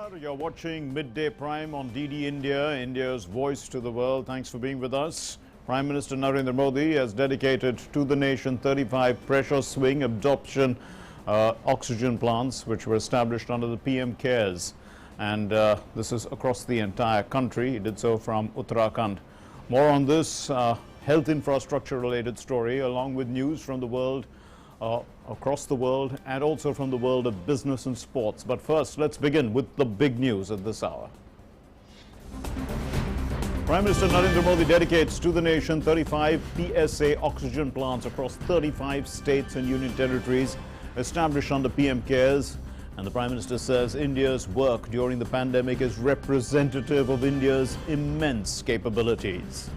Namaskar. You're watching Midday Prime on DD India, India's voice to the world. Thanks for being with us. Prime Minister Narendra Modi has dedicated to the nation 35 pressure swing absorption oxygen plants which were established under the PM CARES. And this is across the entire country. He did so from Uttarakhand. More on this health infrastructure related story, along with news from the world, across the world, and also from the world of business and sports. But first, let's begin with the big news at this hour. Prime Minister Narendra Modi dedicates to the nation 35 PSA oxygen plants across 35 states and union territories established under PM CARES. And the Prime Minister says India's work during the pandemic is representative of India's immense capabilities.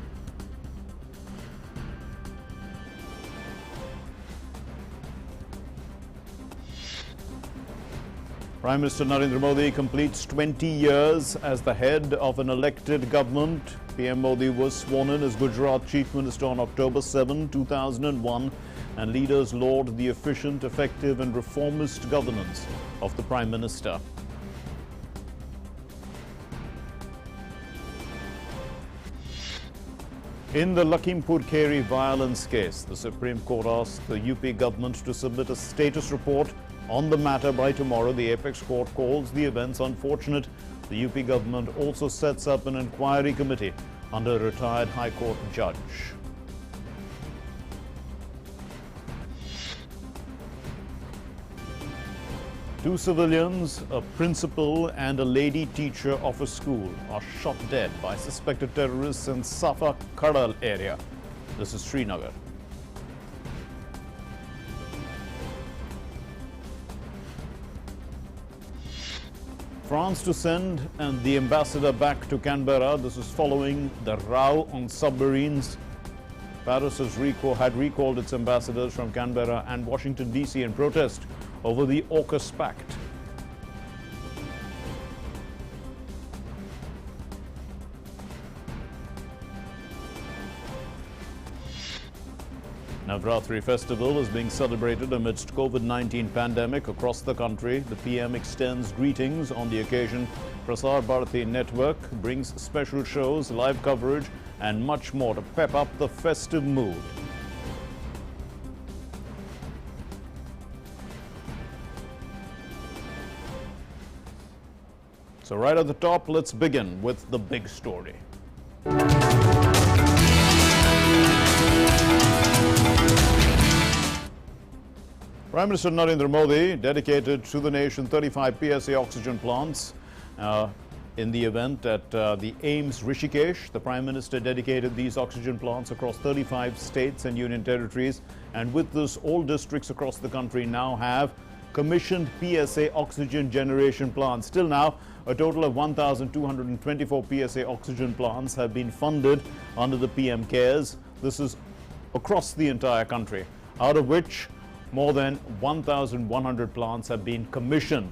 Prime Minister Narendra Modi completes 20 years as the head of an elected government. PM Modi was sworn in as Gujarat Chief Minister on October 7, 2001, and leaders laud the efficient, effective and reformist governance of the Prime Minister. In the Lakhimpur Kheri violence case, the Supreme Court asked the UP government to submit a status report on the matter by tomorrow. The apex court calls the events unfortunate. The UP government also sets up an inquiry committee under a retired High Court judge. Two civilians, a principal and a lady teacher of a school, are shot dead by suspected terrorists in Safa Kadal area. This is Srinagar. France to send the ambassador back to Canberra. This is following the row on submarines. Paris had recalled its ambassadors from Canberra and Washington, D.C. in protest over the AUKUS Pact. Navratri festival is being celebrated amidst COVID-19 pandemic across the country. The PM extends greetings on the occasion. Prasar Bharati Network brings special shows, live coverage and much more to pep up the festive mood. So right at the top, let's begin with the big story. Prime Minister Narendra Modi dedicated to the nation 35 PSA oxygen plants in the event at the AIIMS Rishikesh. The Prime Minister dedicated these oxygen plants across 35 states and union territories. And with this, all districts across the country now have commissioned PSA oxygen generation plants. Till now, a total of 1,224 PSA oxygen plants have been funded under the PM CARES. This is across the entire country, out of which more than 1,100 plants have been commissioned,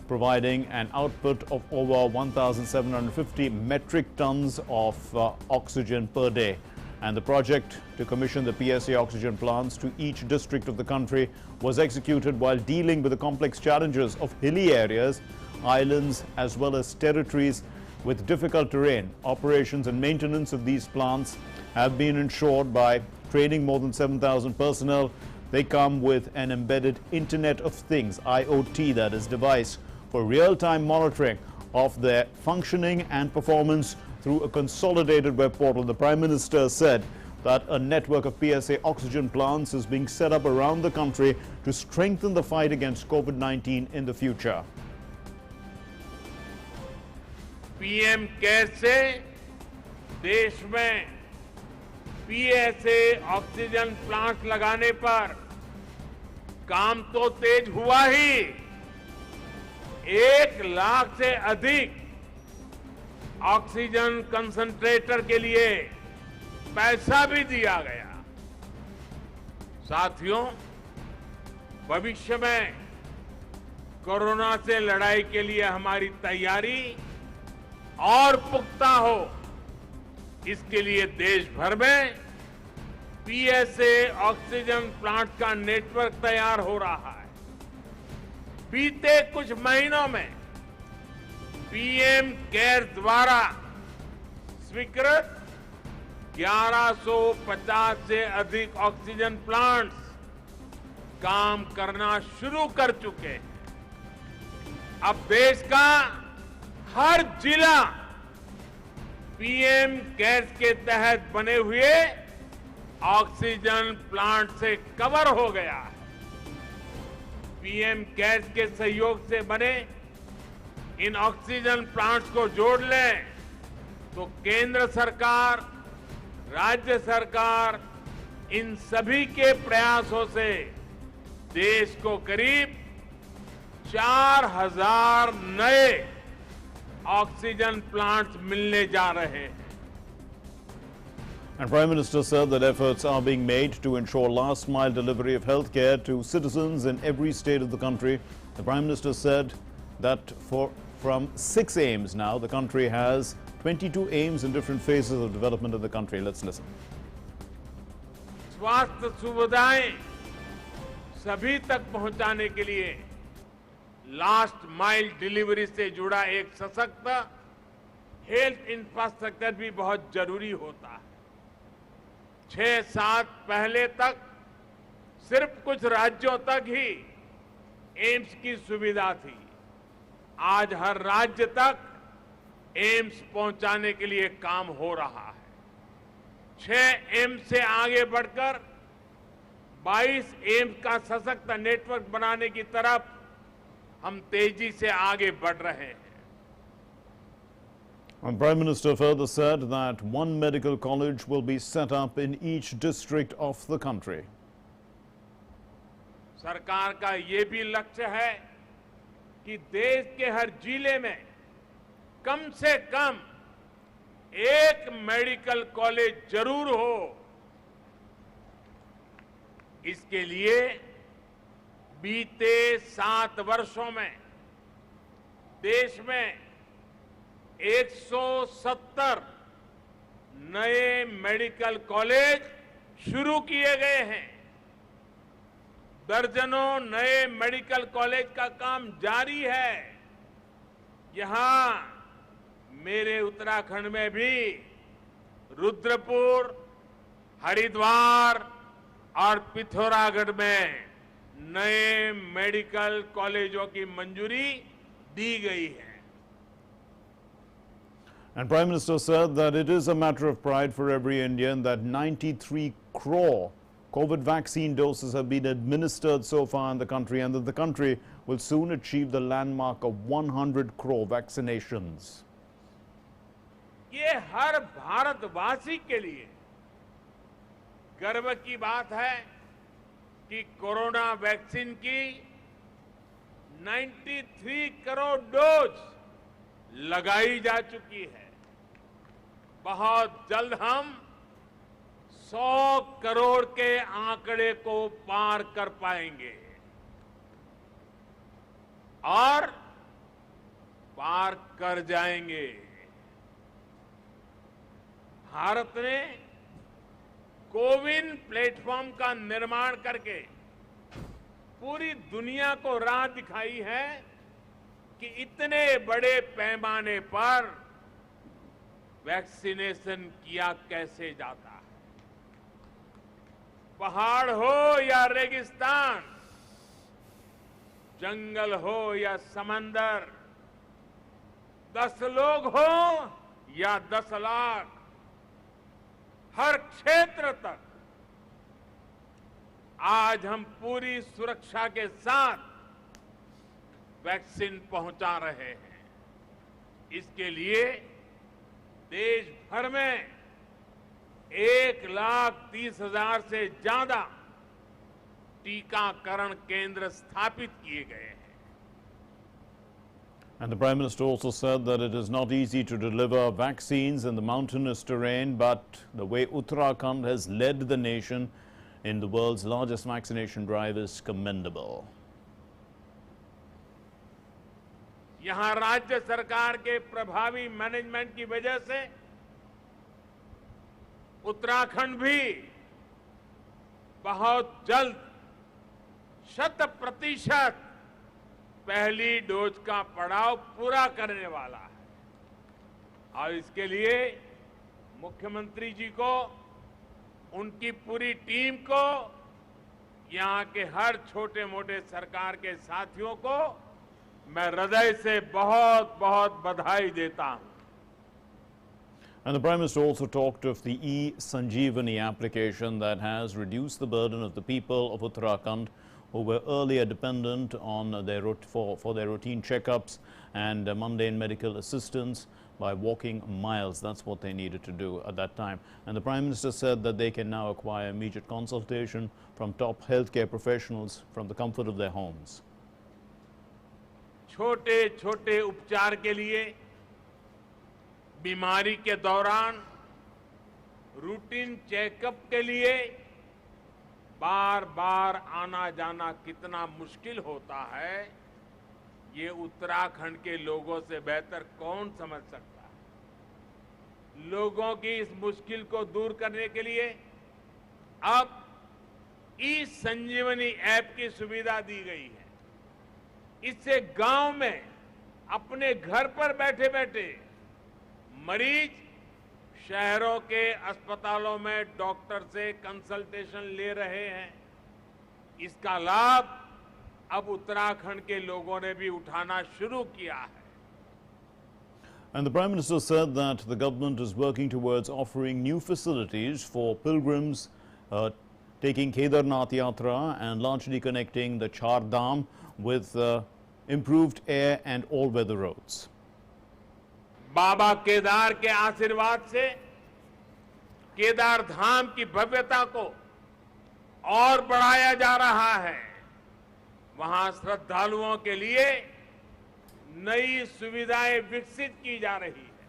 providing an output of over 1,750 metric tons of oxygen per day. And the project to commission the PSA oxygen plants to each district of the country was executed while dealing with the complex challenges of hilly areas, islands, as well as territories with difficult terrain. Operations and maintenance of these plants have been ensured by training more than 7,000 personnel. They come with an embedded Internet of Things, IoT, that is, device for real-time monitoring of their functioning and performance through a consolidated web portal. The Prime Minister said that a network of PSA oxygen plants is being set up around the country to strengthen the fight against COVID-19 in the future. PM care से देश में PSA oxygen plant लगाने पर काम तो तेज हुआ ही, 1 लाख से अधिक ऑक्सीजन कंसंट्रेटर के लिए पैसा भी दिया गया। साथियों, भविष्य में कोरोना से लड़ाई के लिए हमारी तैयारी और पुख्ता हो, इसके लिए देश भर में पीएसए ऑक्सीजन प्लांट का नेटवर्क तैयार हो रहा है। बीते कुछ महीनों में पीएम केयर द्वारा स्वीकृत 1150 से अधिक ऑक्सीजन प्लांट्स काम करना शुरू कर चुके हैं। अब देश का हर जिला पीएम केयर्स के तहत बने हुए ऑक्सीजन प्लांट से कवर हो गया है। पीएम केयर्स के सहयोग से बने इन ऑक्सीजन प्लांट्स को जोड़ लें तो केंद्र सरकार, राज्य सरकार, इन सभी के प्रयासों से देश को करीब 4000 नए ऑक्सीजन प्लांट्स मिलने जा रहे हैं। And Prime Minister said that efforts are being made to ensure last mile delivery of healthcare to citizens in every state of the country. The Prime Minister said that from 6 aims now, the country has 22 aims in different phases of development in the country. Let's listen. स्वास्थ्य सुविधाएं सभी तक पहुंचाने के लिए last mile delivery से जुड़ा एक सशक्त हेल्थ इंफ्रास्ट्रक्चर भी बहुत जरूरी होता है। 6-7 पहले तक सिर्फ कुछ राज्यों तक ही एम्स की सुविधा थी। आज हर राज्य तक एम्स पहुंचाने के लिए काम हो रहा है। 6 एम्स से आगे बढ़कर 22 एम्स का सशक्त नेटवर्क बनाने की तरफ हम तेजी से आगे बढ़ रहे हैं। And Prime Minister further said that one medical college will be set up in each district of the country. सरकार का ये भी लक्ष्य है कि देश के हर जिले में कम से कम एक मेडिकल कॉलेज जरूर हो। इसके लिए बीते 7 वर्षों में देश में 170 नए मेडिकल कॉलेज शुरू किए गए हैं। दर्जनों नए मेडिकल कॉलेज का काम जारी है। यहां मेरे उत्तराखंड में भी रुद्रपुर, हरिद्वार और पिथौरागढ़ में नए मेडिकल कॉलेजों की मंजूरी दी गई है। And Prime Minister said that it is a matter of pride for every Indian that 93 crore COVID vaccine doses have been administered so far in the country, and that the country will soon achieve the landmark of 100 crore vaccinations. ये हर भारतवासी के लिए गर्व की बात है कि corona vaccine की 93 करोड़ डोज लगाई जा चुकी है। बहुत जल्द हम 100 करोड़ के आंकड़े को पार कर पाएंगे और पार कर जाएंगे। भारत ने कोविन प्लेटफॉर्म का निर्माण करके पूरी दुनिया को राह दिखाई है कि इतने बड़े पैमाने पर वैक्सीनेशन किया कैसे जाता है। पहाड़ हो या रेगिस्तान, जंगल हो या समंदर, 10 लोग हो या 10 लाख, हर क्षेत्र तक आज हम पूरी सुरक्षा के साथ वैक्सीन पहुंचा रहे हैं। इसके लिए देश भर में 1,30,000 से ज्यादा टीकाकरण केंद्र स्थापित किए गए हैं। And the Prime Minister also said that it is not easy to deliver vaccines in the mountainous terrain, but the way Uttarakhand has led the nation in the world's largest vaccination drive is commendable. यहां राज्य सरकार के प्रभावी management की वजह से उत्तराखंड भी बहुत जल्द 100% पहली डोज का पड़ाव पूरा करने वाला है और इसके लिए मुख्यमंत्री जी को, उनकी पूरी टीम को, यहां के हर छोटे मोटे सरकार के साथियों को मैं हृदय से बहुत बहुत बधाई देता हूं। And the Prime Minister also talked of the e-Sanjeevani application that has reduced the burden of the people of Uttarakhand who were earlier dependent on for their routine checkups and mundane medical assistance by walking miles. That's what they needed to do at that time. And the Prime Minister said that they can now acquire immediate consultation from top healthcare professionals from the comfort of their homes. छोटे छोटे उपचार के लिए, बीमारी के दौरान routine checkup के लिए बार बार आना जाना कितना मुश्किल होता है, ये उत्तराखंड के लोगों से बेहतर कौन समझ सकता है। लोगों की इस मुश्किल को दूर करने के लिए अब ई संजीवनी ऐप की सुविधा दी गई है। इससे गांव में अपने घर पर बैठे बैठे मरीज शहरों के अस्पतालों में डॉक्टर से कंसल्टेशन ले रहे हैं। इसका लाभ अब उत्तराखंड के लोगों ने भी उठाना शुरू किया है। And the Prime Minister said that the government is working towards offering new facilities for pilgrims taking Kedarnath Yatra and largely connecting the Char Dham with improved air and all-weather roads. बाबा केदार के आशीर्वाद से केदार धाम की भव्यता को और बढ़ाया जा रहा है। वहां श्रद्धालुओं के लिए नई सुविधाएं विकसित की जा रही है।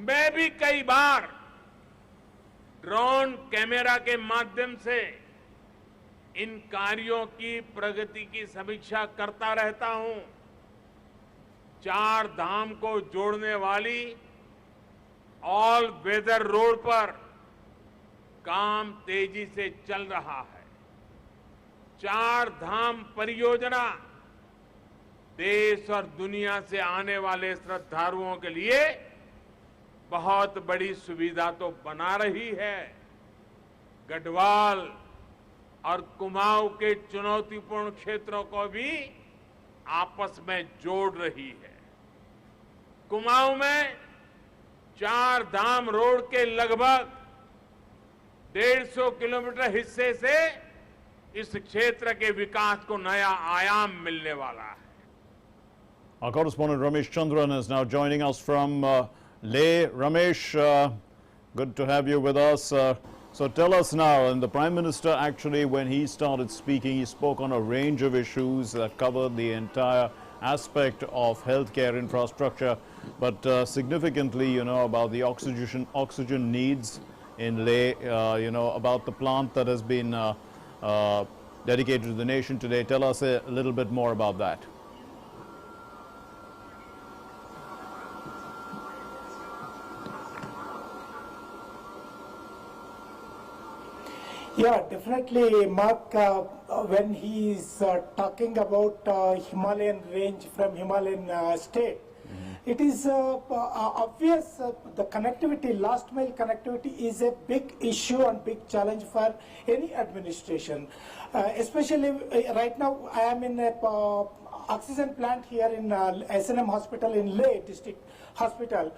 मैं भी कई बार ड्रोन कैमरा के माध्यम से इन कार्यों की प्रगति की समीक्षा करता रहता हूं। चार धाम को जोड़ने वाली ऑल वेदर रोड पर काम तेजी से चल रहा है। चार धाम परियोजना देश और दुनिया से आने वाले श्रद्धालुओं के लिए बहुत बड़ी सुविधा तो बना रही है, गढ़वाल और कुमाऊं के चुनौतीपूर्ण क्षेत्रों को भी आपस में जोड़ रही है। कुमाऊं में चार धाम रोड के लगभग 150 किलोमीटर हिस्से से इस क्षेत्र के विकास को नया आयाम मिलने वाला है। Our correspondent Ramesh Chandran is now joining us from Leh. Ramesh, good to have you with us. So tell us now, and the Prime Minister actually, when he started speaking, he spoke on a range of issues that covered the entire aspect of healthcare infrastructure, but significantly, about the oxygen needs in Leh, about the plant that has been dedicated to the nation today. Tell us a little bit more about that. Yeah, definitely, Mark, when he is talking about Himalayan range from Himalayan state, it is obvious the connectivity, last mile connectivity is a big issue and big challenge for any administration. Especially right now, I am in a oxygen plant here in S&M Hospital in Leh District Hospital.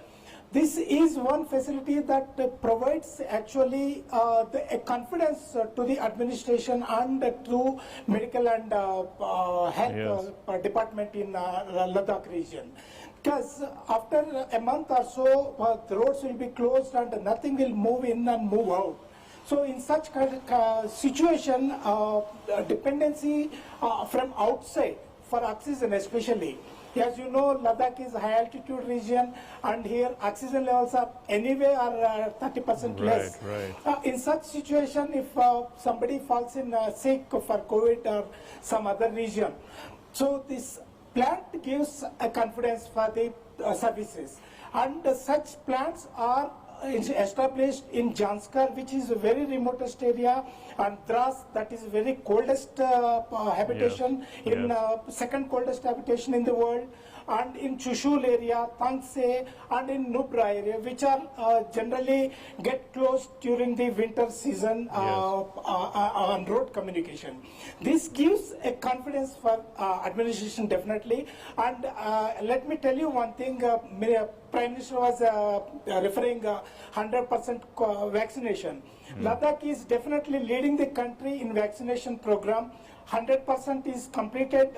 This is one facility that provides actually a confidence to the administration and to medical and health department in Ladakh region. Because after a month or so, the roads will be closed and nothing will move in and move out. So in such kind of situation, dependency from outside for oxygen especially. As you know, Ladakh is a high altitude region and here oxygen levels are anyway are 30% less. Right. In such situation, if somebody falls in sick for COVID or some other region, so this plant gives a confidence for the services, and such plants are established in Janskar, which is a very remotest area, and Dras, that is very coldest habitation, in second coldest habitation in the world, and in Chushul area, Tangse, and in Nubra area, which are generally get closed during the winter season on road communication. This gives a confidence for administration definitely, and let me tell you one thing, Prime Minister was referring 100% vaccination. Ladakh is definitely leading the country in vaccination program. 100% is completed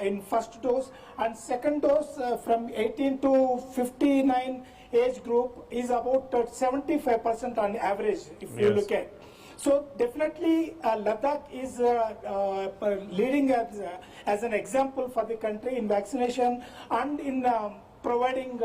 in first dose, and second dose from 18 to 59 age group is about 75% on average if you look at. So definitely Ladakh is leading as an example for the country in vaccination and in providing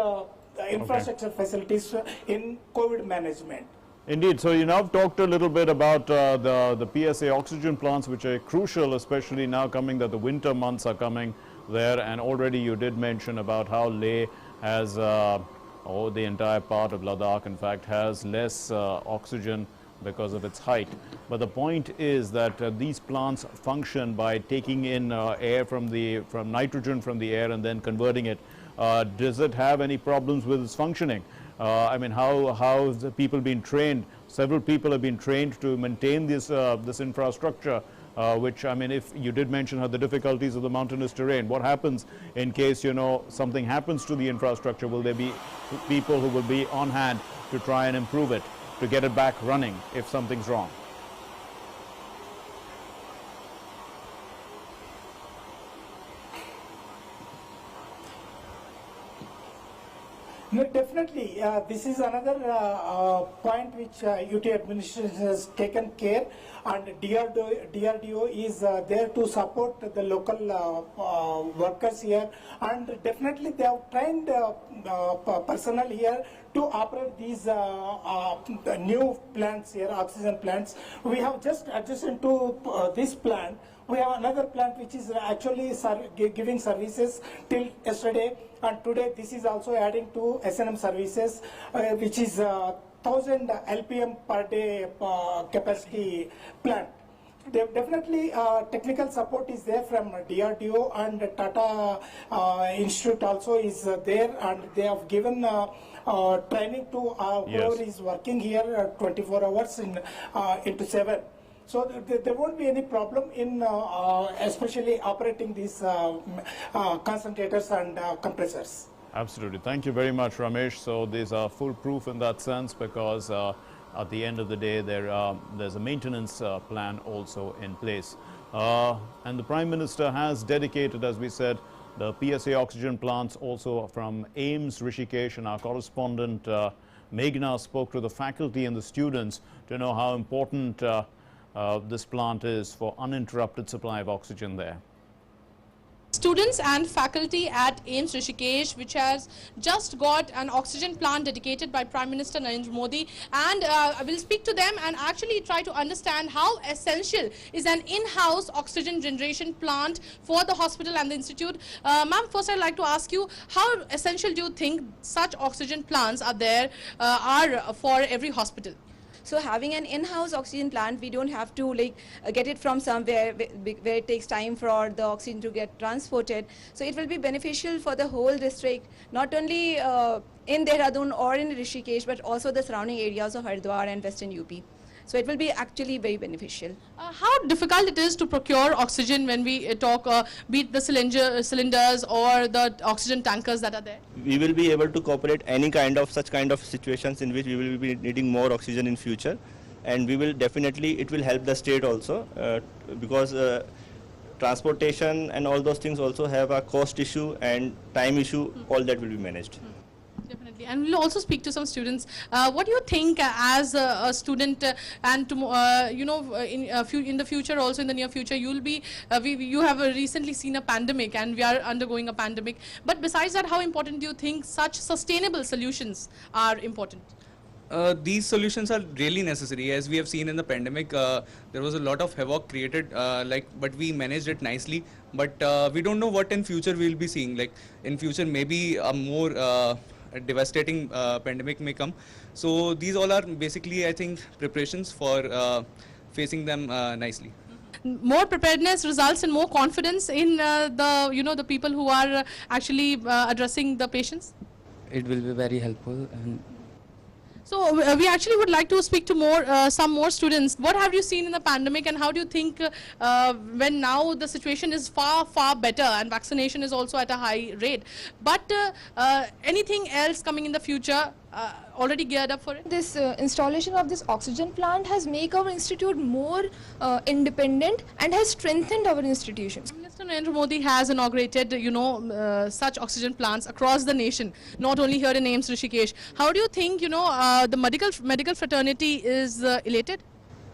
infrastructure facilities in COVID management. Indeed. So you now talked a little bit about the PSA oxygen plants, which are crucial, especially now coming that the winter months are coming there. And already you did mention about how Leh has, or the entire part of Ladakh, in fact, has less oxygen because of its height. But the point is that these plants function by taking in air from nitrogen from the air and then converting it. Does it have any problems with its functioning? I mean, how have the people been trained? Several people have been trained to maintain this this infrastructure, which, I mean, if you did mention how the difficulties of the mountainous terrain, what happens in case, you know, something happens to the infrastructure? Will there be people who will be on hand to try and improve it, to get it back running if something's wrong? No, definitely. This is another point which UT administration has taken care, and DRDO is there to support the local workers here, and definitely they have trained personnel here to operate these new plants here, oxygen plants. We have just adjacent to this plant, we have another plant which is actually giving services till yesterday, and today this is also adding to S&M services, which is 1000 LPM per day capacity plant. Definitely technical support is there from DRDO, and Tata Institute also is there, and they have given training to whoever is working here 24 hours into 7. So there won't be any problem in especially operating these concentrators and compressors. Absolutely. Thank you very much, Ramesh. So these are foolproof in that sense, because at the end of the day, there's a maintenance plan also in place. And the Prime Minister has dedicated, as we said, the PSA oxygen plants also from AIMS Rishikesh, and our correspondent Meghna spoke to the faculty and the students to know how important this plant is for uninterrupted supply of oxygen there. Students and faculty at AIMS Rishikesh, which has just got an oxygen plant dedicated by Prime Minister Narendra Modi, and I will speak to them and actually try to understand how essential is an in-house oxygen generation plant for the hospital and the institute. Ma'am, first I'd like to ask you, how essential do you think such oxygen plants are there are for every hospital? So having an in-house oxygen plant, we don't have to get it from somewhere where it takes time for the oxygen to get transported. So it will be beneficial for the whole district, not only in Dehradun or in Rishikesh, but also the surrounding areas of Haridwar and Western UP. So it will be actually very beneficial. How difficult it is to procure oxygen when we talk, be it the cylinders or the oxygen tankers that are there? We will be able to cooperate any kind of such kind of situations in which we will be needing more oxygen in future, and we will definitely, it will help the state also because transportation and all those things also have a cost issue and time issue, all that will be managed. Definitely, and we'll also speak to some students. What do you think as a student, and you know, in the future, also in the near future, you'll be you have recently seen a pandemic, and we are undergoing a pandemic. But besides that, how important do you think such sustainable solutions are important? These solutions are really necessary. As we have seen in the pandemic, there was a lot of havoc created, but we managed it nicely. But we don't know what in future we will be seeing. Like in future, maybe a more a devastating pandemic may come. So these all are basically, I think, preparations for facing them nicely. More preparedness results in more confidence in the people who are actually addressing the patients. It will be very helpful. And so we actually would like to speak to some more students. What have you seen in the pandemic, and how do you think when now the situation is far better and vaccination is also at a high rate, but anything else coming in the future? Already geared up for it? This installation of this oxygen plant has made our institute more independent and has strengthened our institution. Minister Narendra Modi has inaugurated, such oxygen plants across the nation, not only here in AIIMS Rishikesh. How do you think, the medical fraternity is elated?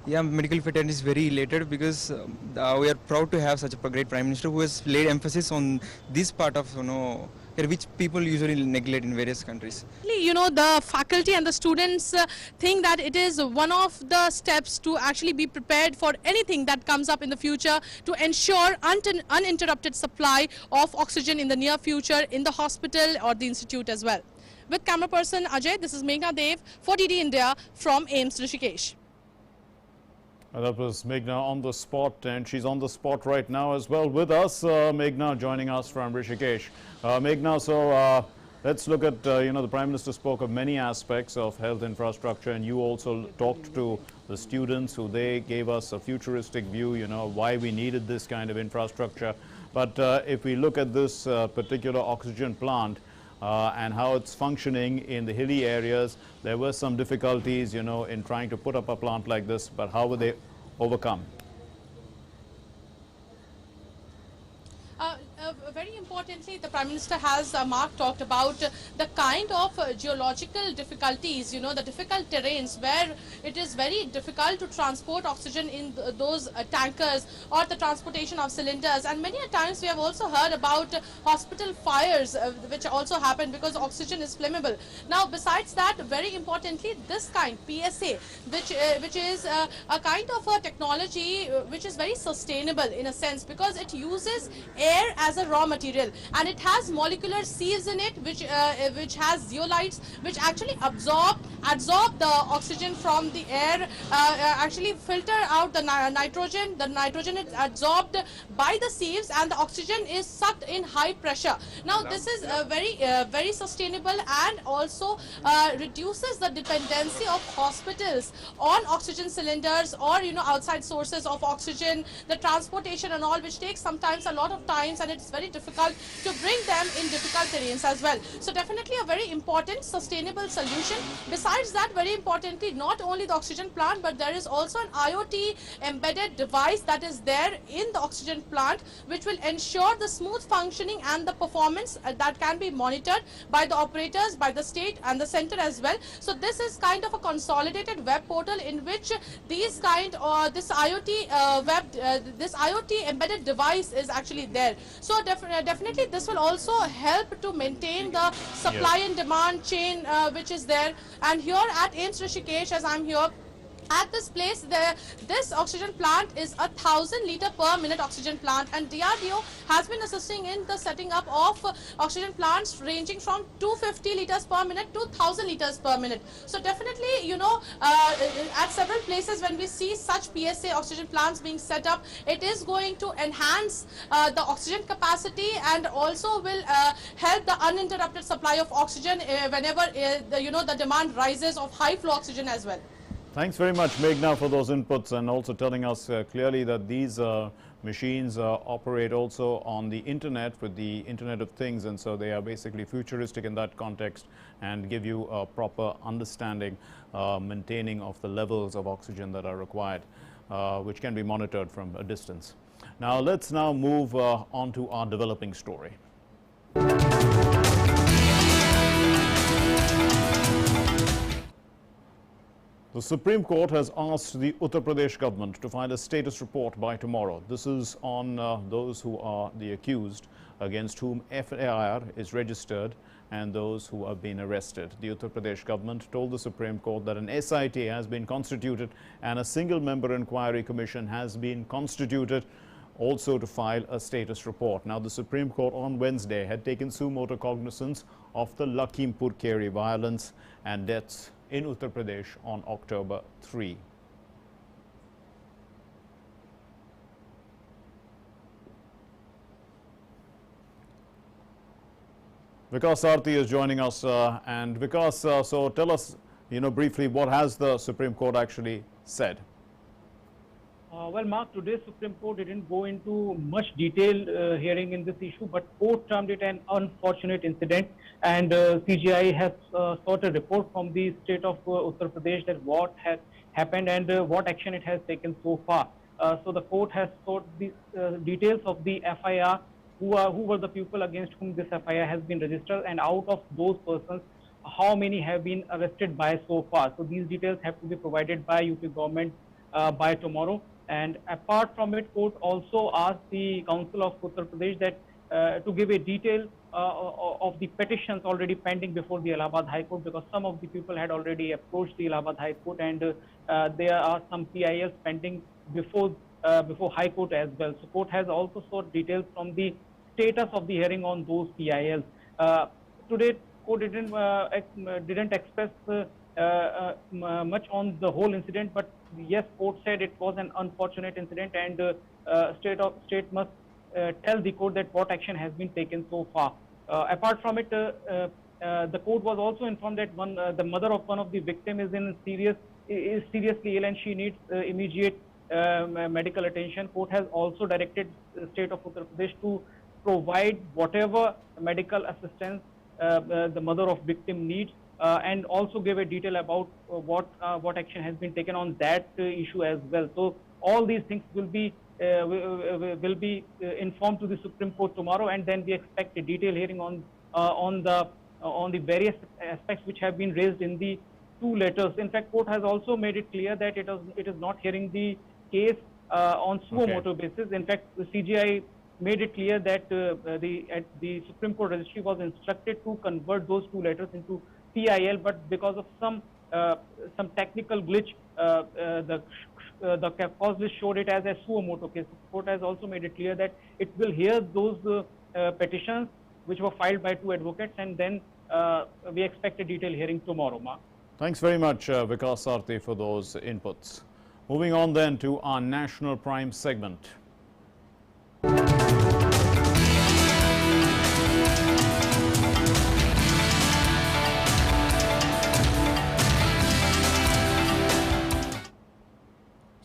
yeah, medical fraternity is very elated because we are proud to have such a great Prime Minister who has laid emphasis on this part of, which people usually neglect in various countries. The faculty and the students think that it is one of the steps to actually be prepared for anything that comes up in the future, to ensure uninterrupted supply of oxygen in the near future in the hospital or the institute as well. With camera person Ajay, this is Meghna Dev for DD India from AIIMS Rishikesh. That was Meghna on the spot, and she's on the spot right now as well with us. Meghna joining us from Rishikesh. Meghna, so let's look at, the Prime Minister spoke of many aspects of health infrastructure, and you also talked to the students who they gave us a futuristic view, why we needed this kind of infrastructure. But if we look at this particular oxygen plant, and how it's functioning in the hilly areas, there were some difficulties, in trying to put up a plant like this, but how were they overcome? Very importantly, the Prime Minister has, Mark, talked about the kind of geological difficulties, the difficult terrains where it is very difficult to transport oxygen in those tankers or the transportation of cylinders. And many a times we have also heard about hospital fires which also happen because oxygen is flammable. Now, besides that, very importantly, this kind, PSA, which is a kind of a technology which is very sustainable in a sense, because it uses air as a raw material, and it has molecular sieves in it which has zeolites which actually absorb the oxygen from the air, actually filter out the nitrogen. The nitrogen is absorbed by the sieves and the oxygen is sucked in high pressure. Now this is very sustainable and also reduces the dependency of hospitals on oxygen cylinders or outside sources of oxygen, the transportation and all, which takes sometimes a lot of times, and it's very difficult to bring them in difficult terrains as well. So definitely a very important sustainable solution. Besides that, very importantly, not only the oxygen plant, but there is also an IoT embedded device that is there in the oxygen plant, which will ensure the smooth functioning and the performance that can be monitored by the operators, by the state and the center as well. So this is kind of a consolidated web portal in which this IoT this IoT embedded device is actually there. So definitely this will also help to maintain the supply and demand chain which is there. And here at AIIMS Rishikesh, as I'm here at this place, this oxygen plant is a 1,000 litre per minute oxygen plant, and DRDO has been assisting in the setting up of oxygen plants ranging from 250 litres per minute to 1,000 litres per minute. So definitely, at several places when we see such PSA oxygen plants being set up, it is going to enhance the oxygen capacity and also will help the uninterrupted supply of oxygen whenever the demand rises of high flow oxygen as well. Thanks very much, Meghna, for those inputs, and also telling us clearly that these machines operate also on the internet, with the Internet of Things, and so they are basically futuristic in that context and give you a proper understanding, maintaining of the levels of oxygen that are required, which can be monitored from a distance. Now let's move on to our developing story. The Supreme Court has asked the Uttar Pradesh government to file a status report by tomorrow. This is on those who are the accused, against whom FIR is registered, and those who have been arrested. The Uttar Pradesh government told the Supreme Court that an SIT has been constituted and a single-member inquiry commission has been constituted also to file a status report. Now, the Supreme Court on Wednesday had taken suo motu cognizance of the Lakhimpur Kheri violence and deaths in Uttar Pradesh on October 3. Vikas Sarthi is joining us, and Vikas, so tell us, briefly, what has the Supreme Court actually said? Well, Mark, today's Supreme Court didn't go into much detail hearing in this issue, but court termed it an unfortunate incident, and CGI has sought a report from the state of Uttar Pradesh that what has happened and what action it has taken so far. So the court has sought the details of the FIR, who were the people against whom this FIR has been registered, and out of those persons, how many have been arrested by so far. So these details have to be provided by UP government by tomorrow. And apart from it, court also asked the Council of Uttar Pradesh that to give a detail of the petitions already pending before the Allahabad High Court, because some of the people had already approached the Allahabad High Court, and there are some PILs pending before High Court as well. So court has also sought details from the status of the hearing on those PILs. Today, court didn't express much on the whole incident, but yes, court said it was an unfortunate incident, and state must tell the court that what action has been taken so far. Apart from it, the court was also informed that the mother of one of the victims is seriously ill and she needs immediate medical attention. Court has also directed the state of Uttar Pradesh to provide whatever medical assistance the mother of victim needs, and also give a detail about what action has been taken on that issue as well. So all these things will be informed to the Supreme Court tomorrow, and then we expect a detailed hearing on the various aspects which have been raised in the two letters. In fact, court has also made it clear that it is not hearing the case on suo motu basis. In fact, the CGI made it clear that the Supreme Court registry was instructed to convert those two letters into PIL, but because of some technical glitch, the cause list showed it as a suo motu case. The court has also made it clear that it will hear those petitions which were filed by two advocates, and then we expect a detailed hearing tomorrow, Mark. Thanks very much, Vikas Sarthi, for those inputs. Moving on then to our National Prime segment.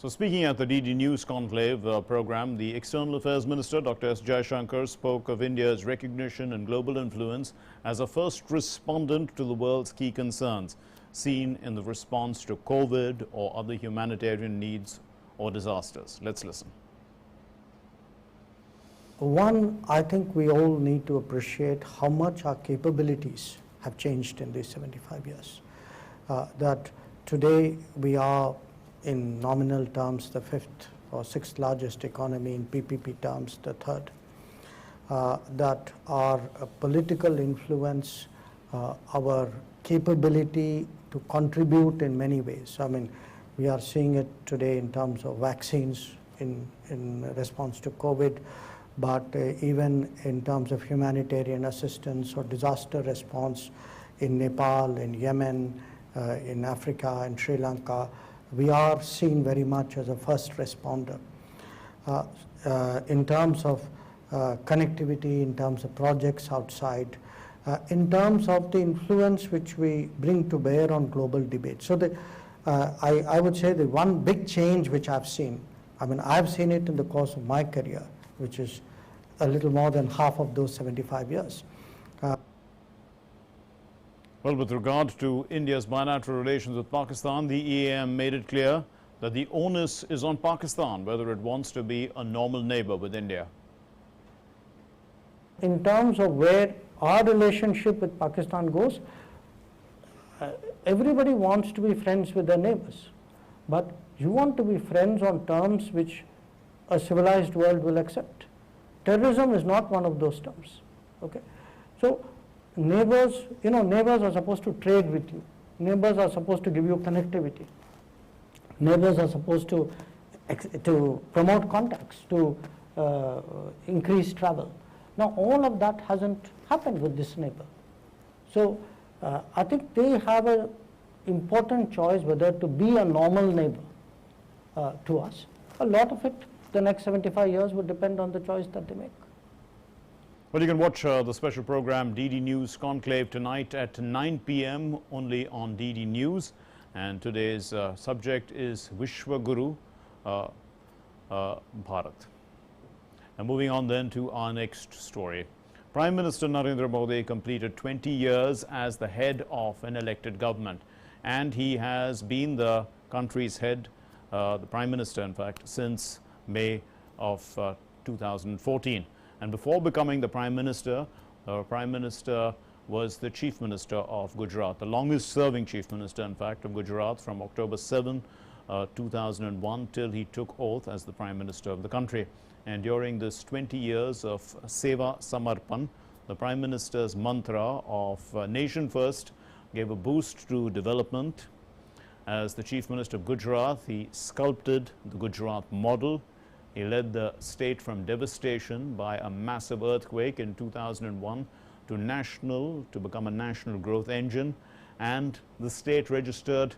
So speaking at the DD News Conclave program, the External Affairs Minister, Dr. S. Jaishankar, spoke of India's recognition and global influence as a first respondent to the world's key concerns, seen in the response to COVID or other humanitarian needs or disasters. Let's listen. One, I think we all need to appreciate how much our capabilities have changed in these 75 years. That today we are, in nominal terms, the fifth or sixth largest economy, in PPP terms, the third. That our political influence, our capability to contribute in many ways. I mean, we are seeing it today in terms of vaccines in response to COVID, but even in terms of humanitarian assistance or disaster response in Nepal, in Yemen, in Africa, in Sri Lanka, we are seen very much as a first responder. In terms of connectivity, in terms of projects outside, in terms of the influence which we bring to bear on global debate. So I would say the one big change which I've seen, I mean, I've seen it in the course of my career, which is a little more than half of those 75 years. Well, with regard to India's bilateral relations with Pakistan, the EAM made it clear that the onus is on Pakistan whether it wants to be a normal neighbor with India. In terms of where our relationship with Pakistan goes, everybody wants to be friends with their neighbors, but you want to be friends on terms which a civilized world will accept. Terrorism is not one of those terms. Okay, so neighbors, neighbors are supposed to trade with you. Neighbors are supposed to give you connectivity. Neighbors are supposed to promote contacts, to increased travel. Now all of that hasn't happened with this neighbor. So I think they have an important choice whether to be a normal neighbor to us. A lot of it, the next 75 years, would depend on the choice that they make. Well, you can watch the special program DD News Conclave tonight at 9 p.m. only on DD News. And today's subject is Vishwa Guru Bharat. And moving on then to our next story. Prime Minister Narendra Modi completed 20 years as the head of an elected government. And he has been the country's head, the Prime Minister in fact, since May of 2014. And before becoming the Prime Minister was the Chief Minister of Gujarat, the longest serving Chief Minister in fact of Gujarat from October 7, 2001 till he took oath as the Prime Minister of the country. And during this 20 years of Seva Samarpan, the Prime Minister's mantra of Nation First gave a boost to development. As the Chief Minister of Gujarat, he sculpted the Gujarat model. He led the state from devastation by a massive earthquake in 2001 to become a national growth engine, and the state registered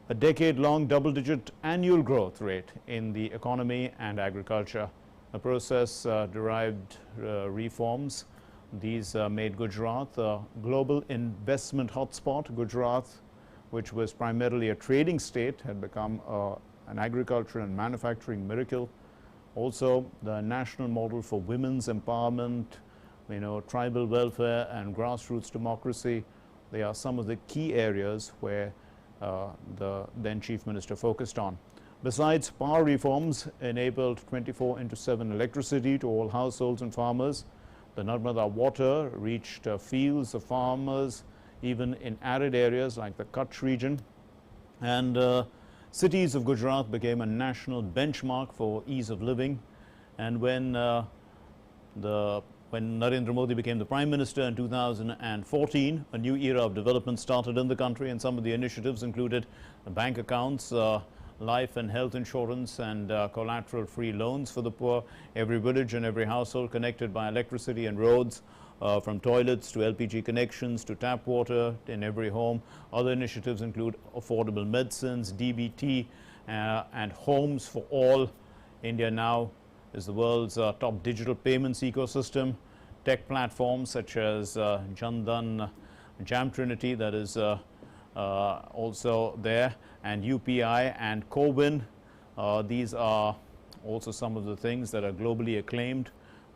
a decade-long double-digit annual growth rate in the economy and agriculture. The process derived reforms. These made Gujarat a global investment hotspot. Gujarat, which was primarily a trading state, had become an agriculture and manufacturing miracle. Also, the national model for women's empowerment, tribal welfare and grassroots democracy, they are some of the key areas where the then Chief Minister focused on. Besides, power reforms enabled 24/7 electricity to all households and farmers. The Narmada water reached fields of farmers, even in arid areas like the Kutch region. And cities of Gujarat became a national benchmark for ease of living. And when Narendra Modi became the Prime Minister in 2014, a new era of development started in the country, and some of the initiatives included bank accounts, life and health insurance, and collateral-free loans for the poor. Every village and every household connected by electricity and roads, from toilets to LPG connections to tap water in every home. Other initiatives include affordable medicines, DBT, and homes for all. India now is the world's top digital payments ecosystem. Tech platforms such as Jandan, Jam Trinity, that is also there, and UPI and CoWIN. These are also some of the things that are globally acclaimed.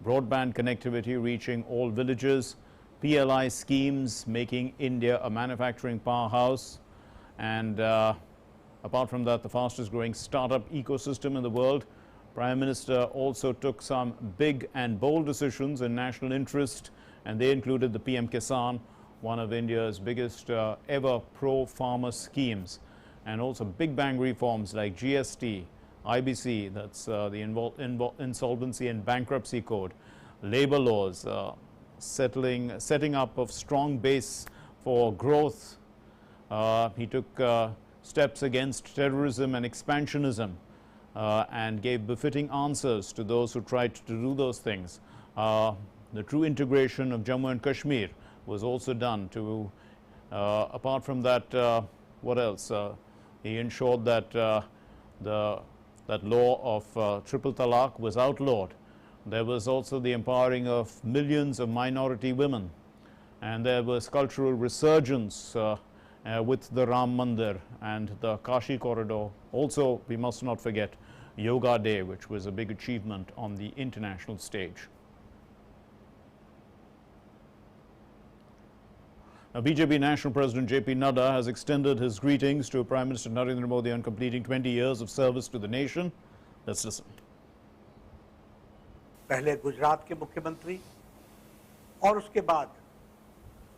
Broadband connectivity reaching all villages, PLI schemes making India a manufacturing powerhouse, and apart from that, the fastest growing startup ecosystem in the world. Prime Minister also took some big and bold decisions in national interest, and they included the PM Kisan, one of India's biggest ever pro-farmer schemes, and also big bang reforms like GST, IBC, that's the Insolvency and Bankruptcy Code, labor laws, setting up of strong base for growth. He took steps against terrorism and expansionism, and gave befitting answers to those who tried to do those things. The true integration of Jammu and Kashmir was also done. Apart from that, what else? He ensured that that law of triple talaq was outlawed. There was also the empowering of millions of minority women, and there was cultural resurgence with the Ram Mandir and the Kashi corridor. Also, we must not forget Yoga Day, which was a big achievement on the international stage. Now, BJP National President JP Nadda has extended his greetings to Prime Minister Narendra Modi on completing 20 years of service to the nation. Let's listen. पहले गुजरात के मुख्यमंत्री और उसके बाद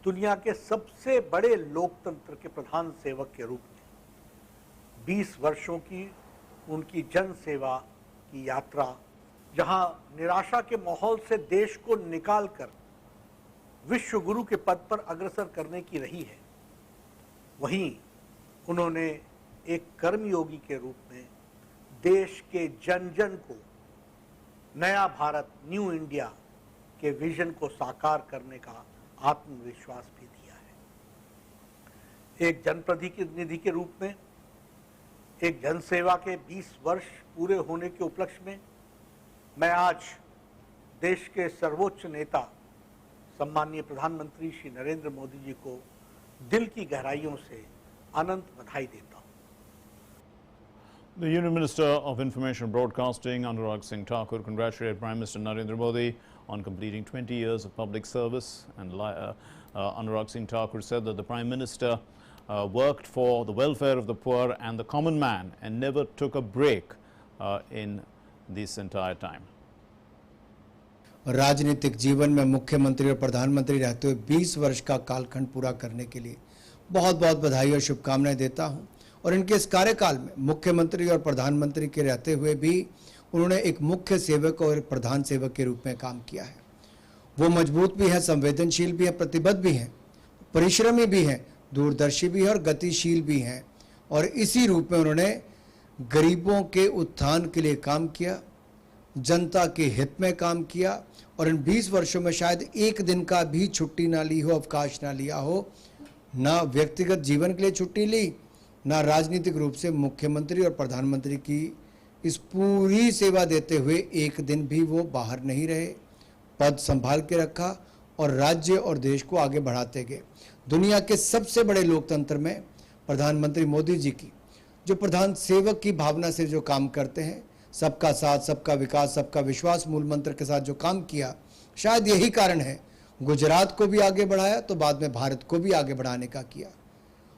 दुनिया के सबसे बड़े लोकतंत्र के प्रधान सेवक के रूप में 20 वर्षों की उनकी जन सेवा की यात्रा, जहां निराशा के माहौल से देश को निकालकर विश्व गुरु के पद पर अग्रसर करने की रही है, वहीं उन्होंने एक कर्मयोगी के रूप में देश के जन जन को नया भारत, न्यू इंडिया के विजन को साकार करने का आत्मविश्वास भी दिया है। एक जनप्रतिनिधि के रूप में, एक जनसेवा के 20 वर्ष पूरे होने के उपलक्ष्य में मैं आज देश के सर्वोच्च नेता सम्माननीय प्रधानमंत्री श्री नरेंद्र मोदी जी को दिल की गहराइयों से अनंत बधाई देता हूं। The Union Minister of Information and Broadcasting, Anurag Singh Thakur, congratulated Prime Minister Narendra Modi on completing 20 years of public service. And Anurag Singh Thakur said that the Prime Minister worked for the welfare of the poor and the common man and never took a break in this entire time. राजनीतिक जीवन में मुख्यमंत्री और प्रधानमंत्री रहते हुए 20 वर्ष का कालखंड पूरा करने के लिए बहुत बहुत बधाई और शुभकामनाएं देता हूं। और इनके इस कार्यकाल में मुख्यमंत्री और प्रधानमंत्री के रहते हुए भी उन्होंने एक मुख्य सेवक और प्रधान सेवक के रूप में काम किया है। वो मजबूत भी है, संवेदनशील भी है, प्रतिबद्ध भी हैं, परिश्रमी भी हैं, दूरदर्शी भी है और गतिशील भी हैं। और इसी रूप में उन्होंने गरीबों के उत्थान के लिए काम किया, जनता के हित में काम किया। और इन 20 वर्षों में शायद एक दिन का भी छुट्टी ना ली हो, अवकाश ना लिया हो, ना व्यक्तिगत जीवन के लिए छुट्टी ली, ना राजनीतिक रूप से मुख्यमंत्री और प्रधानमंत्री की इस पूरी सेवा देते हुए एक दिन भी वो बाहर नहीं रहे, पद संभाल के रखा और राज्य और देश को आगे बढ़ाते गए। दुनिया के सबसे बड़े लोकतंत्र में प्रधानमंत्री मोदी जी की जो प्रधान सेवक की भावना से जो काम करते हैं, सबका साथ, सबका विकास, सबका विश्वास मूल मंत्र के साथ जो काम किया, शायद यही कारण है गुजरात को भी आगे बढ़ाया तो बाद में भारत को भी आगे बढ़ाने का किया।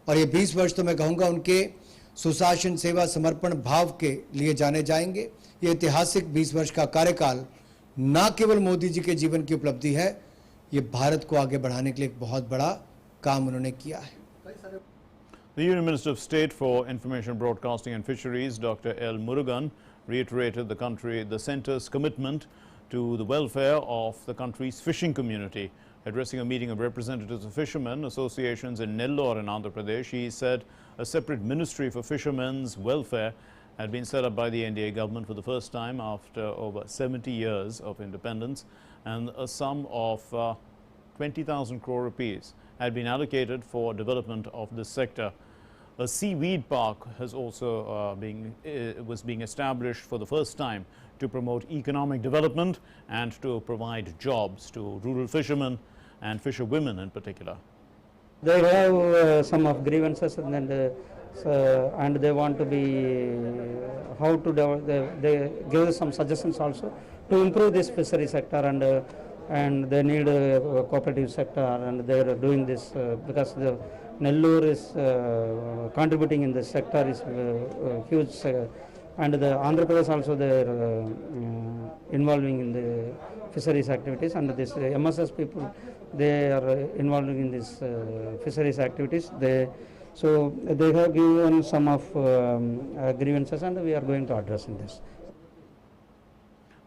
और ये 20 वर्ष तो मैं कहूँगा उनके सुशासन, सेवा, समर्पण भाव के लिए जाने जाएंगे। ये ऐतिहासिक 20 वर्ष का कार्यकाल ना केवल मोदी जी के जीवन की उपलब्धि है, ये भारत को आगे बढ़ाने के लिए एक बहुत बड़ा काम उन्होंने किया है। The Union Minister of State for Information Broadcasting and Fisheries, Dr. L. Murugan, reiterated the centre's commitment to the welfare of the country's fishing community. Addressing a meeting of representatives of fishermen associations in Nellore in Andhra Pradesh, he said a separate ministry for fishermen's welfare had been set up by the NDA government for the first time after over 70 years of independence, and a sum of 20,000 crore rupees had been allocated for development of this sector. A seaweed park has also was being established for the first time to promote economic development and to provide jobs to rural fishermen and fisherwomen in particular. They have some of grievances and they want to be how to develop. They give some suggestions also to improve this fishery sector, and they need a cooperative sector, and they are doing this because the Nellore is contributing in this sector is huge, and the Andhra Pradesh also they are involving in the fisheries activities, and this MSS people they are involving in this fisheries activities. So they have given some of grievances, and we are going to address in this.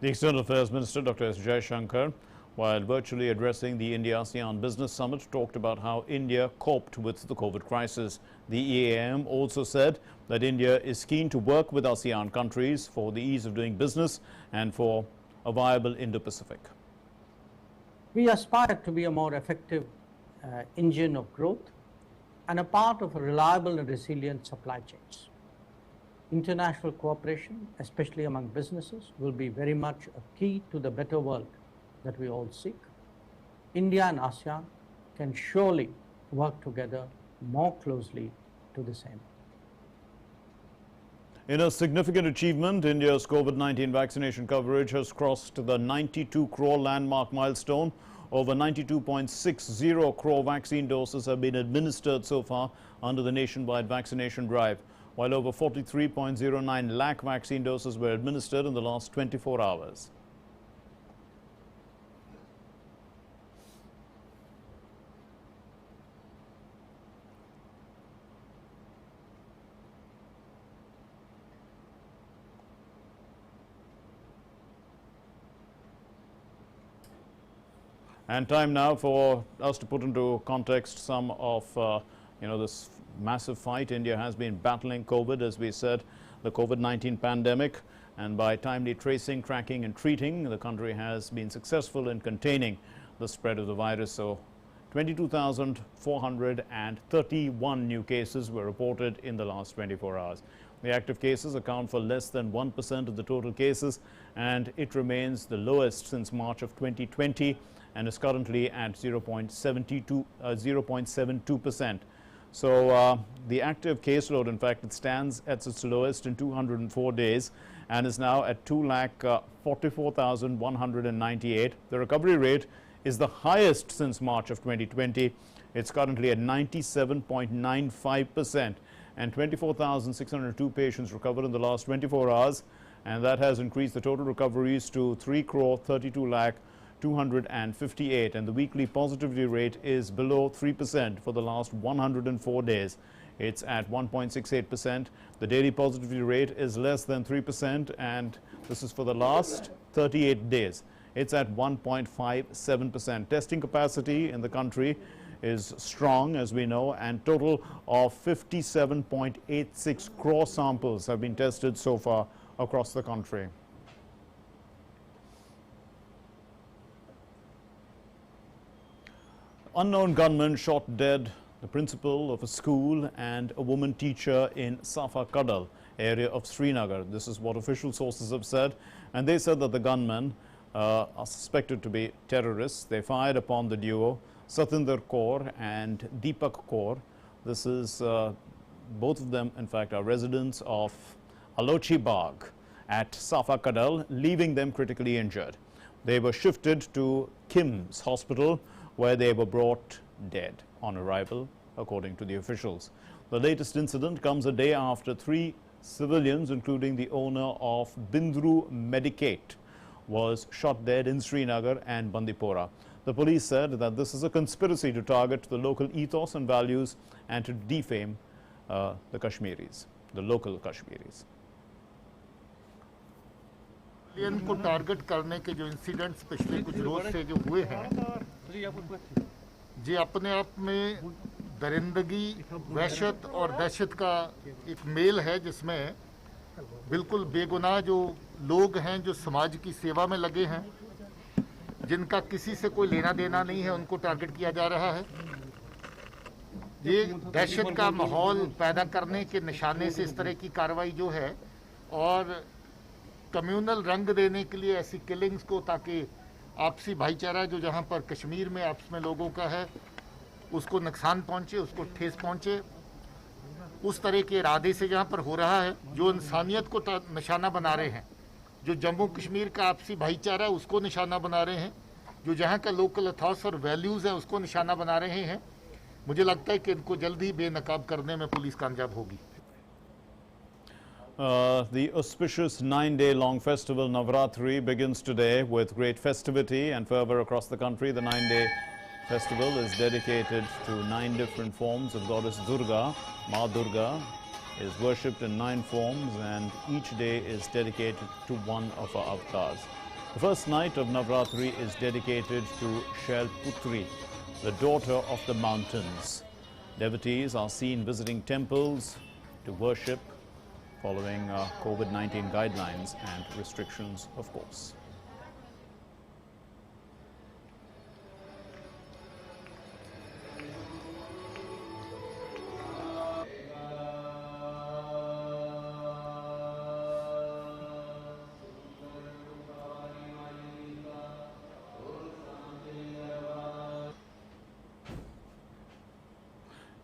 The External Affairs Minister, Dr. S. Jaishankar, while virtually addressing the India-ASEAN Business Summit, talked about how India coped with the COVID crisis. The EAM also said that India is keen to work with ASEAN countries for the ease of doing business and for a viable Indo-Pacific. We aspire to be a more effective engine of growth and a part of a reliable and resilient supply chains. International cooperation, especially among businesses, will be very much a key to the better world that we all seek. India and ASEAN can surely work together more closely to this end. In a significant achievement, India's COVID-19 vaccination coverage has crossed the 92 crore landmark milestone. Over 92.60 crore vaccine doses have been administered so far under the nationwide vaccination drive, while over 43.09 lakh vaccine doses were administered in the last 24 hours. And time now for us to put into context some of this massive fight India has been battling COVID, as we said, the COVID-19 pandemic. And by timely tracing, tracking and treating, the country has been successful in containing the spread of the virus. So 22,431 new cases were reported in the last 24 hours. The active cases account for less than 1% of the total cases, and it remains the lowest since March of 2020 and is currently at 0.72%. So the active caseload, in fact, it stands at its lowest in 204 days and is now at 2,44,198. The recovery rate is the highest since March of 2020. It's currently at 97.95%, and 24,602 patients recovered in the last 24 hours, and that has increased the total recoveries to 3,32,258, and the weekly positivity rate is below 3% for the last 104 days. It's at 1.68%. The daily positivity rate is less than 3%, and this is for the last 38 days. It's at 1.57%. Testing capacity in the country is strong, as we know, and total of 57.86 crore samples have been tested so far across the country. Unknown gunman shot dead the principal of a school and a woman teacher in Safa Kadal area of Srinagar. This is what official sources have said, and they said that the gunmen are suspected to be terrorists. They fired upon the duo Satinder Kaur and Deepak Kaur. This is both of them, in fact, are residents of Alochi Bagh at Safa Kadal, leaving them critically injured. They were shifted to Kim's hospital, where they were brought dead on arrival, according to the officials. The latest incident comes a day after 3 civilians, including the owner of Bindru Medicate, was shot dead in Srinagar and Bandipora. The police said that this is a conspiracy to target the local ethos and values and to defame the Kashmiris, the local Kashmiris. को target करने के जो incidents पिछले कुछ रोज से जो हुए हैं, ये अपने आप में दरिंदगी, वहशत और दहशत का एक मेल है, जिसमें बिल्कुल बेगुनाह जो लोग हैं, जो समाज की सेवा में लगे हैं, जिनका किसी से कोई लेना देना नहीं है, उनको टारगेट किया जा रहा है। ये दहशत का माहौल पैदा करने के निशाने से इस तरह की कार्रवाई जो है, और कम्युनल रंग देने के लिए ऐसी किलिंग्स को, ताकि आपसी भाईचारा जो जहां पर कश्मीर में आपस में लोगों का है उसको नुकसान पहुंचे, उसको ठेस पहुंचे, उस तरह के इरादे से जहां पर हो रहा है, जो इंसानियत को निशाना बना रहे हैं, जो जम्मू कश्मीर का आपसी भाईचारा उसको निशाना बना रहे हैं, जो जहां का लोकल एथॉस और वैल्यूज़ है उसको निशाना बना रहे हैं, मुझे लगता है कि इनको जल्दी बेनकाब करने में पुलिस कामयाब होगी। The auspicious 9-day-long festival Navratri begins today with great festivity and fervor across the country. The 9-day festival is dedicated to 9 different forms of goddess Durga. Ma Durga is worshipped in 9 forms, and each day is dedicated to one of her avatars. The first night of Navratri is dedicated to Shailputri, the daughter of the mountains. Devotees are seen visiting temples to worship, following COVID-19 guidelines and restrictions, of course.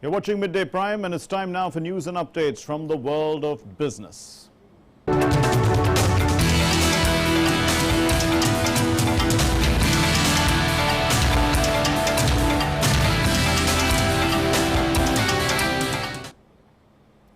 You're watching Midday Prime, and it's time now for news and updates from the world of business.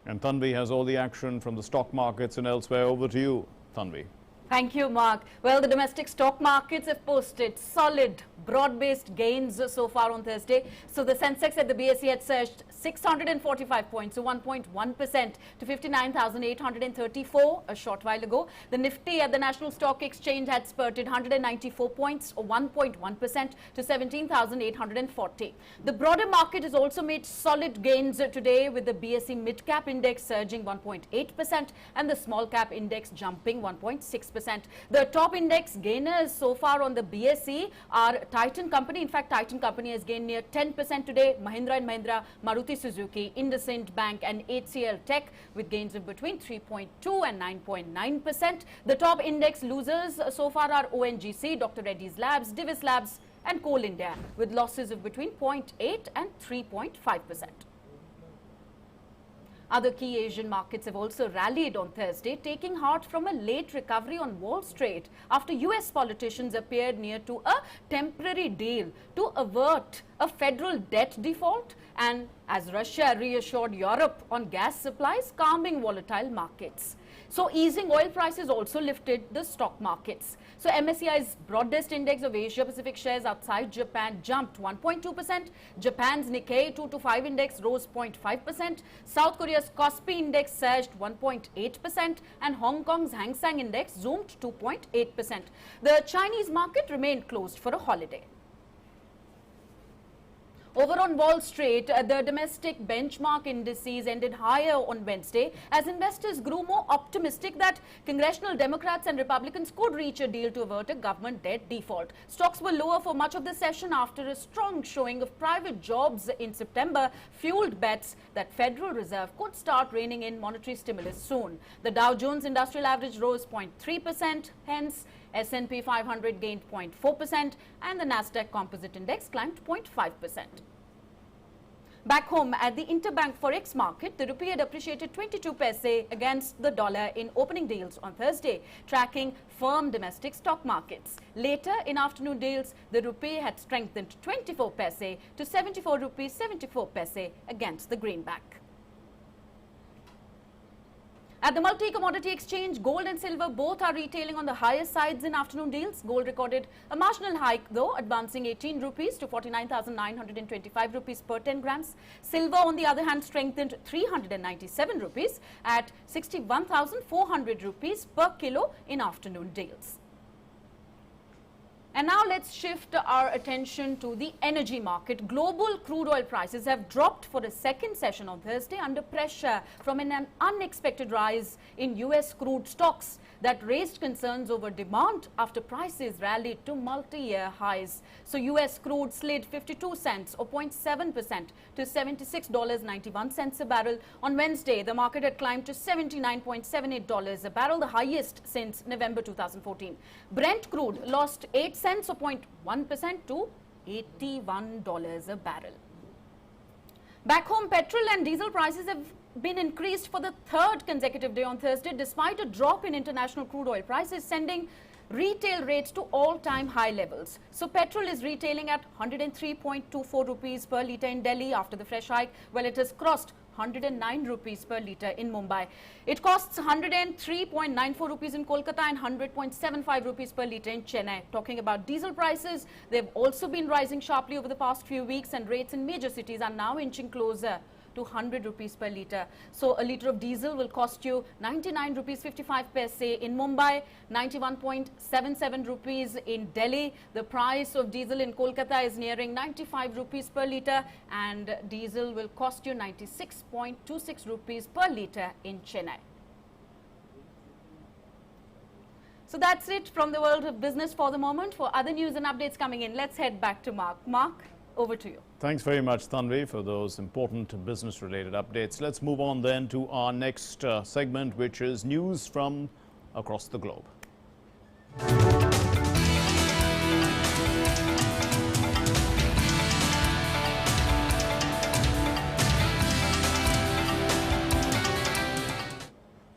And Tanvi has all the action from the stock markets and elsewhere. Over to you, Tanvi. Thank you, Mark. Well, the domestic stock markets have posted solid, broad-based gains so far on Thursday. So the Sensex at the BSE had surged 645 points, so 1.1% to 59,834 a short while ago. The Nifty at the National Stock Exchange had spurted 194 points, or 1.1% to 17,840. The broader market has also made solid gains today, with the BSE Mid-Cap Index surging 1.8% and the Small Cap Index jumping 1.6%. The top index gainers so far on the BSE are Titan Company. In fact, Titan Company has gained near 10% today. Mahindra & Mahindra, Maruti Suzuki, IndusInd Bank and HCL Tech with gains of between 3.2 and 9.9%. The top index losers so far are ONGC, Dr. Reddy's Labs, Divis Labs and Coal India with losses of between 0.8 and 3.5%. Other key Asian markets have also rallied on Thursday, taking heart from a late recovery on Wall Street after US politicians appeared near to a temporary deal to avert a federal debt default, and as Russia reassured Europe on gas supplies, calming volatile markets. So easing oil prices also lifted the stock markets. So MSCI's broadest index of Asia-Pacific shares outside Japan jumped 1.2%. Japan's Nikkei 225 index rose 0.5%. South Korea's Kospi index surged 1.8%. And Hong Kong's Hang Seng index zoomed 2.8%. The Chinese market remained closed for a holiday. Over on Wall Street, the domestic benchmark indices ended higher on Wednesday as investors grew more optimistic that congressional Democrats and Republicans could reach a deal to avert a government debt default. Stocks were lower for much of the session after a strong showing of private jobs in September fueled bets that Federal Reserve could start reining in monetary stimulus soon. The Dow Jones Industrial Average rose 0.3%, hence S&P 500 gained 0.4% and the Nasdaq Composite Index climbed 0.5%. Back home at the interbank forex market, the rupee had appreciated 22 paise against the dollar in opening deals on Thursday, tracking firm domestic stock markets. Later in afternoon deals, the rupee had strengthened 24 paise to 74 rupees 74 paise against the greenback. At the multi-commodity exchange, gold and silver both are retailing on the higher sides in afternoon deals. Gold recorded a marginal hike though, advancing 18 rupees to 49,925 rupees per 10 grams. Silver on the other hand strengthened 397 rupees at 61,400 rupees per kilo in afternoon deals. And now let's shift our attention to the energy market. Global crude oil prices have dropped for a second session on Thursday under pressure from an unexpected rise in US crude stocks that raised concerns over demand after prices rallied to multi-year highs. So US crude slid 52 cents or 0.7% to $76.91 a barrel. On Wednesday, the market had climbed to $79.78 a barrel, the highest since November 2014. Brent crude lost 8 cents or 0.1% to $81 a barrel. Back home, petrol and diesel prices have been increased for the third consecutive day on Thursday, despite a drop in international crude oil prices, sending retail rates to all-time high levels. So petrol is retailing at 103.24 rupees per litre in Delhi after the fresh hike, while it has crossed 109 rupees per litre in Mumbai. It costs 103.94 rupees in Kolkata and 100.75 rupees per litre in Chennai. Talking about diesel prices, they've also been rising sharply over the past few weeks, and rates in major cities are now inching closer to 100 rupees per litre. So a litre of diesel will cost you 99 rupees 55 paise in Mumbai, 91.77 rupees in Delhi. The price of diesel in Kolkata is nearing 95 rupees per litre, and diesel will cost you 96.26 rupees per litre in Chennai. So that's it from the world of business for the moment. For other news and updates coming in, let's head back to Mark. Mark, over to you. Thanks very much, Tanvi, for those important business-related updates. Let's move on then to our next segment, which is news from across the globe.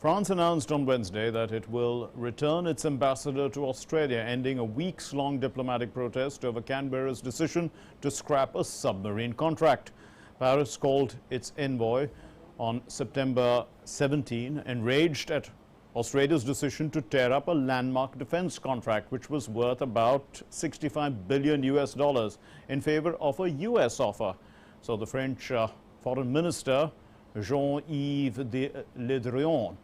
France announced on Wednesday that it will return its ambassador to Australia, ending a weeks-long diplomatic protest over Canberra's decision to scrap a submarine contract. Paris called its envoy on September 17, enraged at Australia's decision to tear up a landmark defense contract which was worth about $65 billion in favor of a US offer. So the French Foreign Minister Jean-Yves Le Drian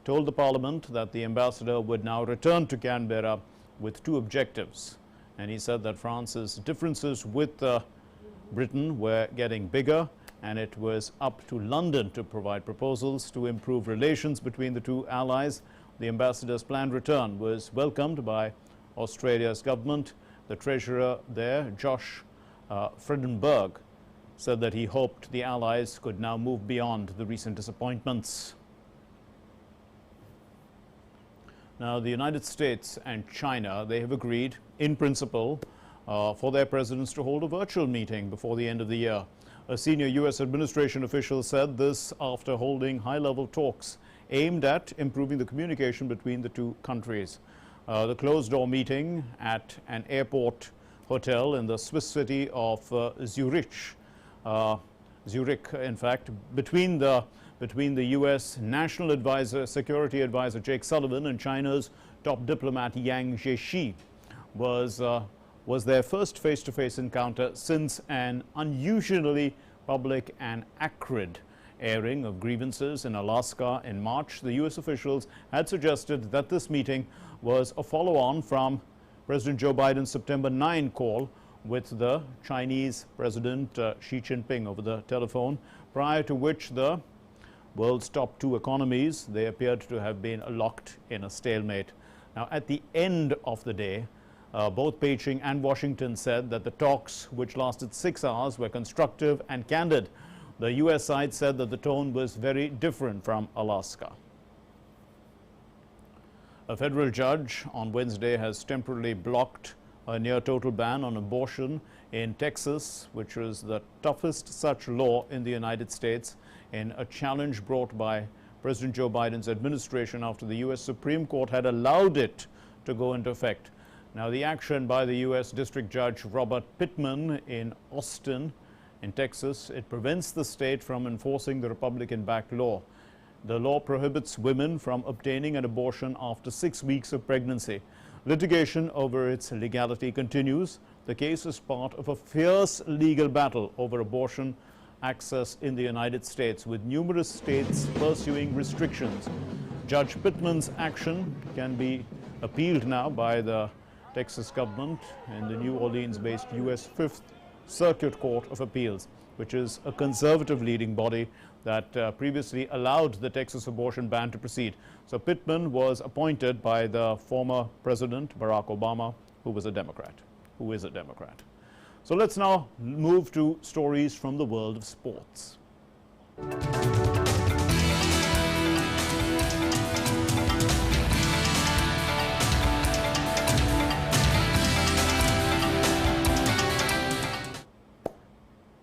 told the Parliament that the ambassador would now return to Canberra with two objectives. And he said that France's differences with Britain were getting bigger, and it was up to London to provide proposals to improve relations between the two allies. The ambassador's planned return was welcomed by Australia's government. The treasurer there, Josh Frydenberg, said that he hoped the allies could now move beyond the recent disappointments. Now, the United States and China, they have agreed in principle for their presidents to hold a virtual meeting before the end of the year. A senior U.S. administration official said this after holding high-level talks aimed at improving the communication between the two countries. The closed-door meeting at an airport hotel in the Swiss city of Zurich, in fact, between the U.S. National Advisor, Security Advisor Jake Sullivan and China's top diplomat Yang Jiechi was their first face-to-face encounter since an unusually public and acrid airing of grievances in Alaska in March. The U.S. officials had suggested that this meeting was a follow-on from President Joe Biden's September 9 call with the Chinese President Xi Jinping over the telephone, prior to which the world's top two economies, they appeared to have been locked in a stalemate. Now, at the end of the day, both Beijing and Washington said that the talks, which lasted 6 hours, were constructive and candid. The U.S. side said that the tone was very different from Alaska. A federal judge on Wednesday has temporarily blocked a near-total ban on abortion in Texas, which was the toughest such law in the United States, in a challenge brought by President Joe Biden's administration after the U.S. Supreme Court had allowed it to go into effect. Now, the action by the U.S. District Judge Robert Pittman in Austin, in Texas, it prevents the state from enforcing the Republican-backed law. The law prohibits women from obtaining an abortion after 6 weeks of pregnancy. Litigation over its legality continues. The case is part of a fierce legal battle over abortion access in the United States, with numerous states pursuing restrictions. Judge Pittman's action can be appealed now by the Texas government in the New Orleans-based U.S. Fifth Circuit Court of Appeals, which is a conservative leading body that previously allowed the Texas abortion ban to proceed. So Pittman was appointed by the former President Barack Obama, who is a Democrat. So let's now move to stories from the world of sports.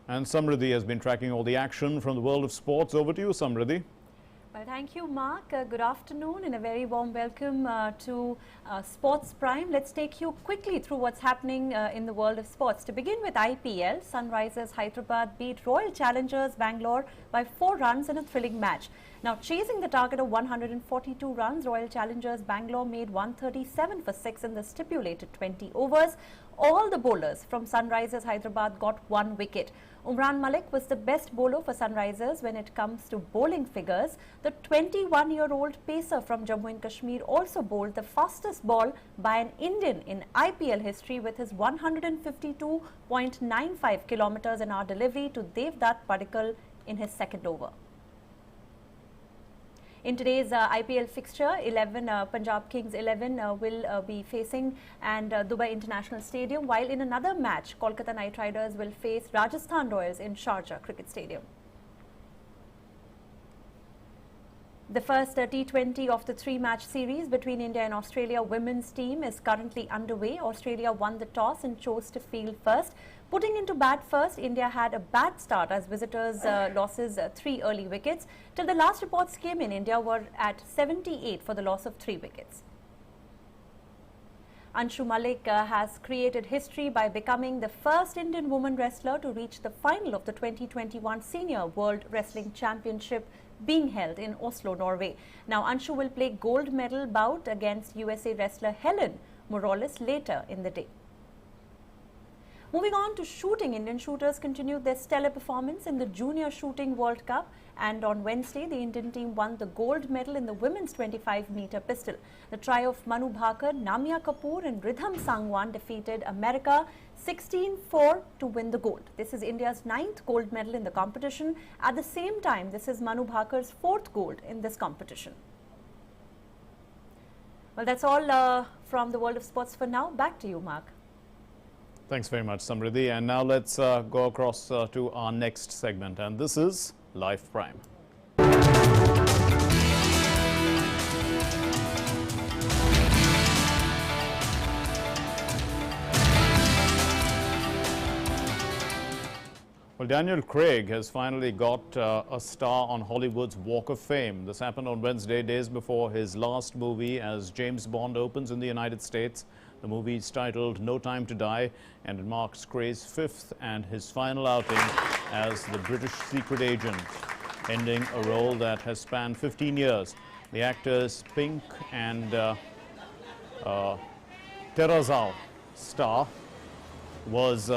And Samriddhi has been tracking all the action from the world of sports. Over to you, Samriddhi. Well, thank you, Mark. Good afternoon and a very warm welcome to Sports Prime. Let's take you quickly through what's happening in the world of sports. To begin with IPL, Sunrisers Hyderabad beat Royal Challengers Bangalore by 4 runs in a thrilling match. Now, chasing the target of 142 runs, Royal Challengers Bangalore made 137 for 6 in the stipulated 20 overs. All the bowlers from Sunrisers Hyderabad got 1 wicket. Umran Malik was the best bowler for Sunrisers when it comes to bowling figures. The 21-year-old pacer from Jammu and Kashmir also bowled the fastest ball by an Indian in IPL history with his 152.95 kilometers an hour delivery to Devdutt Padikkal in his second over. In today's IPL fixture, Punjab Kings 11 will be facing Dubai International Stadium, while in another match, Kolkata Knight Riders will face Rajasthan Royals in Sharjah Cricket Stadium. The first T20 of the 3-match series between India and Australia women's team is currently underway. Australia won the toss and chose to field first. Putting into bat first, India had a bad start as visitors losses 3 early wickets. Till the last reports came in, India were at 78 for the loss of 3 wickets. Anshu Malik has created history by becoming the first Indian woman wrestler to reach the final of the 2021 Senior World Wrestling Championship being held in Oslo, Norway. Now, Anshu will play gold medal bout against USA wrestler Helen Morales later in the day. Moving on to shooting, Indian shooters continued their stellar performance in the Junior Shooting World Cup, and on Wednesday the Indian team won the gold medal in the women's 25-meter pistol. The trio of Manu Bhakar, Namia Kapoor and Ridham Sangwan defeated America 16-4 to win the gold. This is India's 9th gold medal in the competition. At the same time, this is Manu Bhakar's 4th gold in this competition. Well, that's all from the world of sports for now. Back to you, Mark. Thanks very much, Samriddhi. And now let's go across to our next segment, and this is Live Prime. Well, Daniel Craig has finally got a star on Hollywood's Walk of Fame. This happened on Wednesday, days before his last movie as James Bond opens in the United States. The movie is titled No Time to Die, and it marks Craig's 5th and his final outing as the British secret agent, ending a role that has spanned 15 years. The actor's pink and terrazzo star was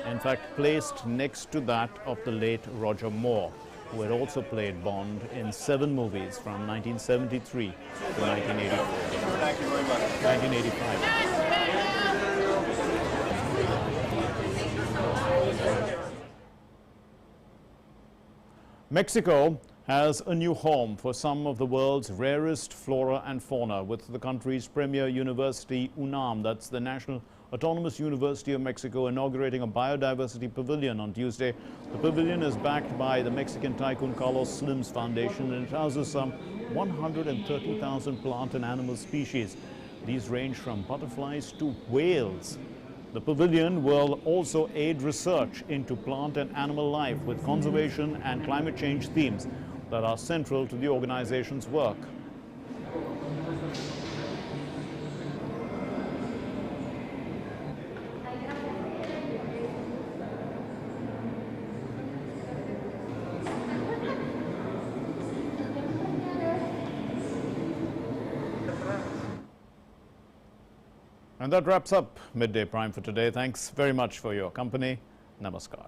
in fact placed next to that of the late Roger Moore, who had also played Bond in 7 movies from 1973 to 1985. Mexico has a new home for some of the world's rarest flora and fauna, with the country's premier university, UNAM, that's the National Autonomous University of Mexico, inaugurating a biodiversity pavilion on Tuesday. The pavilion is backed by the Mexican tycoon Carlos Slim's foundation, and it houses some 130,000 plant and animal species. These range from butterflies to whales. The pavilion will also aid research into plant and animal life with conservation and climate change themes that are central to the organization's work. And that wraps up Midday Prime for today. Thanks very much for your company. Namaskar.